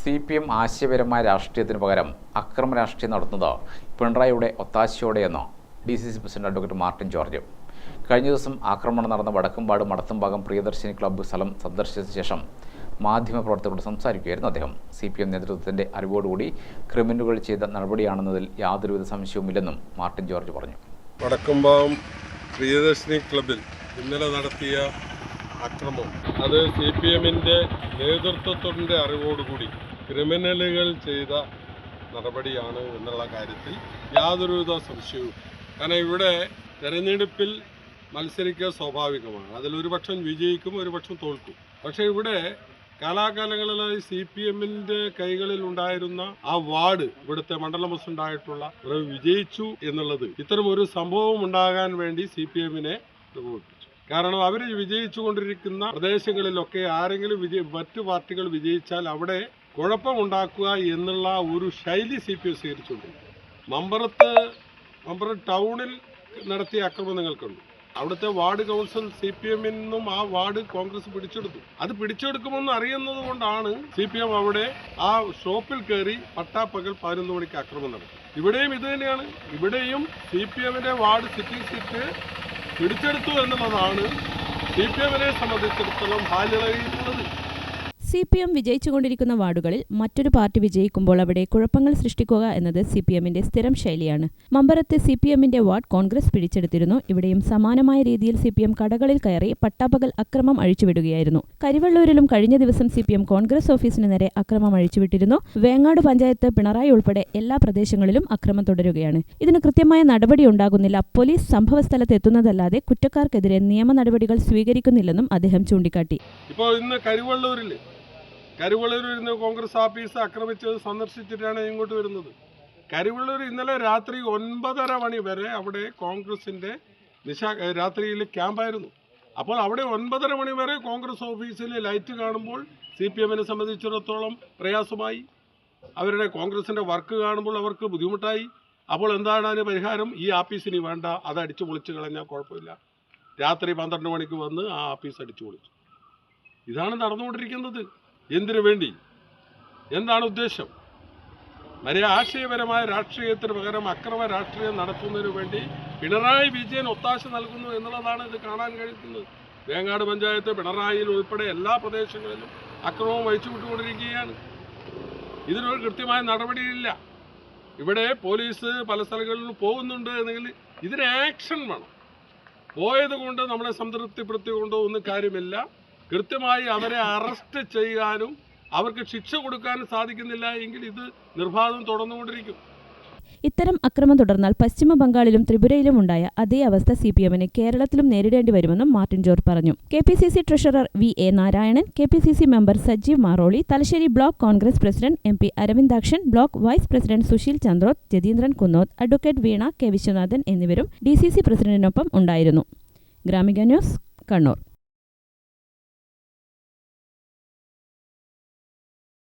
CPM ആശയപരമായ രാഷ്ട്രീയത്തിന് പകരം അക്രമ രാഷ്ട്രീയം നടത്തുന്നത് പിണറായിയുടെ ഒത്താശയോടെയെന്ന് DCC president advocate Martin George. കഴിഞ്ഞ ദിവസം ആക്രമണം നടന്ന വടക്കമ്പാട് മടത്തുംഭാഗം പ്രിയദർശിനി ക്ലബ്ബ് സ്ഥലം സന്ദർശിച്ച ശേഷം മാധ്യമപ്രവർത്തകരോട് സംസാരിക്കുകയായിരുന്നു അദ്ദേഹം. CPM നേതൃത്വത്തിന്റെ അറിവോടുകൂടി ക്രിമിനലുകൾ ചെയ്ത നടപടിയാണെന്നതിൽ യാതൊരുവിധ സംശയവുമില്ലെന്നും മാർട്ടിൻ ജോർജ് പറഞ്ഞു. വടക്കമ്പാടം പ്രിയദർശിനി ക്ലബ്ബിൽ ഇന്നലെ നടത്തിയ അക്രമം അത് CPMന്റെ നേതൃത്വത്തിൻ്റെ അറിവോടുകൂടി ക്രിമിനലുകൾ ചെയ്ത നടപടിയാണ് എന്നുള്ള കാര്യത്തിൽ യാതൊരുവിധ സംശയവും. കാരണം ഇവിടെ തെരഞ്ഞെടുപ്പിൽ മത്സരിക്കുക സ്വാഭാവികമാണ്. അതിലൊരുപക്ഷം വിജയിക്കും, ഒരുപക്ഷം തോൽക്കും. പക്ഷേ ഇവിടെ കാലാകാലങ്ങളിലായി CPMന്റെ കൈകളിൽ ഉണ്ടായിരുന്ന ആ വാർഡ്, ഇവിടുത്തെ മണ്ഡലം പ്രസിഡന്റായിട്ടുള്ള വിജയിച്ചു എന്നുള്ളത് ഇത്തരം ഒരു സംഭവം ഉണ്ടാകാൻ വേണ്ടി CPMനെ പ്രകോപിപ്പിച്ചു. കാരണം അവർ വിജയിച്ചു കൊണ്ടിരിക്കുന്ന പ്രദേശങ്ങളിലൊക്കെ ആരെങ്കിലും മറ്റു പാർട്ടികൾ വിജയിച്ചാൽ അവിടെ കുഴപ്പമുണ്ടാക്കുക എന്നുള്ള ഒരു ശൈലി CPM സ്വീകരിച്ചുകൊണ്ടിരിക്കും. മമ്പറം ടൗണിൽ നടത്തിയ ആക്രമണം നിങ്ങൾക്കുണ്ട്. അവിടുത്തെ വാർഡ് കൗൺസിൽ CPMൽ നിന്നും ആ വാർഡ് കോൺഗ്രസ് പിടിച്ചെടുത്തു. അത് പിടിച്ചെടുക്കുമെന്ന് അറിയുന്നത് കൊണ്ടാണ് CPM അവിടെ ആ ഷോപ്പിൽ കയറി പട്ടാപ്പകൽ 11 മണിക്ക് ആക്രമണം നടത്തി. ഇവിടെയും ഇത് തന്നെയാണ്. ഇവിടെയും CPMന്റെ വാർഡ് സിറ്റിംഗ് സീറ്റ് പിടിച്ചെടുത്തു എന്നുള്ളതാണ് CPMനെ സംബന്ധിച്ചിടത്തോളം ഹാലിളകിയിട്ടുള്ളത്. CPM വിജയിച്ചുകൊണ്ടിരിക്കുന്ന വാർഡുകളിൽ മറ്റൊരു പാർട്ടി വിജയിക്കുമ്പോൾ അവിടെ കുഴപ്പങ്ങൾ സൃഷ്ടിക്കുക എന്നത് CPMന്റെ സ്ഥിരം ശൈലിയാണ്. മമ്പറത്തെ CPMന്റെ വാർഡ് കോൺഗ്രസ് പിടിച്ചെടുത്തിരുന്നു. ഇവിടെയും സമാനമായ രീതിയിൽ CPM കടകളിൽ കയറി പട്ടാപ്പകൽ അക്രമം അഴിച്ചുവിടുകയായിരുന്നു. കരിവള്ളൂരിലും കഴിഞ്ഞ ദിവസം CPM കോൺഗ്രസ് ഓഫീസിന് നേരെ അക്രമം അഴിച്ചുവിട്ടിരുന്നു. വേങ്ങാട് പഞ്ചായത്ത്, പിണറായി ഉൾപ്പെടെ എല്ലാ പ്രദേശങ്ങളിലും അക്രമം തുടരുകയാണ്. ഇതിന് കൃത്യമായ നടപടി ഉണ്ടാകുന്നില്ല. പോലീസ് സംഭവസ്ഥലത്ത് എത്തുന്നതല്ലാതെ കുറ്റക്കാർക്കെതിരെ നിയമ നടപടികൾ സ്വീകരിക്കുന്നില്ലെന്നും അദ്ദേഹം ചൂണ്ടിക്കാട്ടി. ഇപ്പോൾ ഇന്ന് കരിവള്ളൂരിൽ നിന്ന് കോൺഗ്രസ് ഓഫീസ് ആക്രമിച്ചത് സന്ദർശിച്ചിട്ടാണ് ഇങ്ങോട്ട് വരുന്നത്. കരിവള്ളൂർ ഇന്നലെ രാത്രി 9:30 മണി വരെ അവിടെ കോൺഗ്രസിന്റെ രാത്രിയിൽ ക്യാമ്പായിരുന്നു. അപ്പോൾ അവിടെ 9:30 മണി വരെ കോൺഗ്രസ് ഓഫീസിൽ ലൈറ്റ് കാണുമ്പോൾ CPMനെ സംബന്ധിച്ചിടത്തോളം പ്രയാസമായി. അവരുടെ കോൺഗ്രസിന്റെ വർക്ക് കാണുമ്പോൾ അവർക്ക് ബുദ്ധിമുട്ടായി. അപ്പോൾ എന്താണ് അതിന് പരിഹാരം? ഈ ആഫീസിന് വേണ്ട, അത് അടിച്ചു പൊളിച്ച് കളഞ്ഞാൽ കുഴപ്പമില്ല. രാത്രി 12 മണിക്ക് വന്ന് ആ ആഫീസ് അടിച്ചു പൊളിച്ചു. ഇതാണ് നടന്നുകൊണ്ടിരിക്കുന്നത്. എന്തിനു വേണ്ടി? എന്താണ് ഉദ്ദേശം? ആശയപരമായ രാഷ്ട്രീയത്തിന് പകരം അക്രമ രാഷ്ട്രീയം നടത്തുന്നതിനു വേണ്ടി പിണറായി വിജയൻ ഒത്താശ നൽകുന്നു എന്നുള്ളതാണ് ഇത് കാണാൻ കഴിയുന്നത്. വേങ്ങാട് പഞ്ചായത്ത്, പിണറായിയിൽ ഉൾപ്പെടെ എല്ലാ പ്രദേശങ്ങളിലും അക്രമം വഹിച്ചുവിട്ടുകൊണ്ടിരിക്കുകയാണ്. ഇതിനൊരു കൃത്യമായ നടപടിയില്ല. ഇവിടെ പോലീസ് പല സ്ഥലങ്ങളിലും പോകുന്നുണ്ട് എന്നെങ്കിൽ ഇതിന് ആക്ഷൻ വേണം. പോയത് കൊണ്ട് നമ്മളെ സംതൃപ്തിപ്പെടുത്തിക്കൊണ്ടോ ഒന്നും കാര്യമില്ല. കൃത്യമായി അവരെ അറസ്റ്റ് ചെയ്യാനും അവർക്ക് ശിക്ഷ കൊടുക്കാനും സാധിക്കുന്നില്ല എങ്കിൽ ഇത് നിർബാധം തുടർന്നുകൊണ്ടിരിക്കും. ഇത്തരം അക്രമം തുടർന്നാൽ പശ്ചിമ ബംഗാളിലും ത്രിപുരയിലും ഉണ്ടായ അതേ അവസ്ഥ CPMന് കേരളത്തിലും നേരിടേണ്ടി വരുമെന്നും മാർട്ടിൻ ജോർജ് പറഞ്ഞു. KPCC treasurer VA Narayanan, KPCC member Sajeev Maroli, Thalassery block Congress president MP Aravindakshan, block vice president Susheel Chandroth, Jatheendran Kunnoth, advocate Veena K Viswanathan എന്നിവരും DCC പ്രസിഡന്റിനൊപ്പം ഉണ്ടായിരുന്നു. ഗ്രാമിക ന്യൂസ്, കണ്ണൂർ.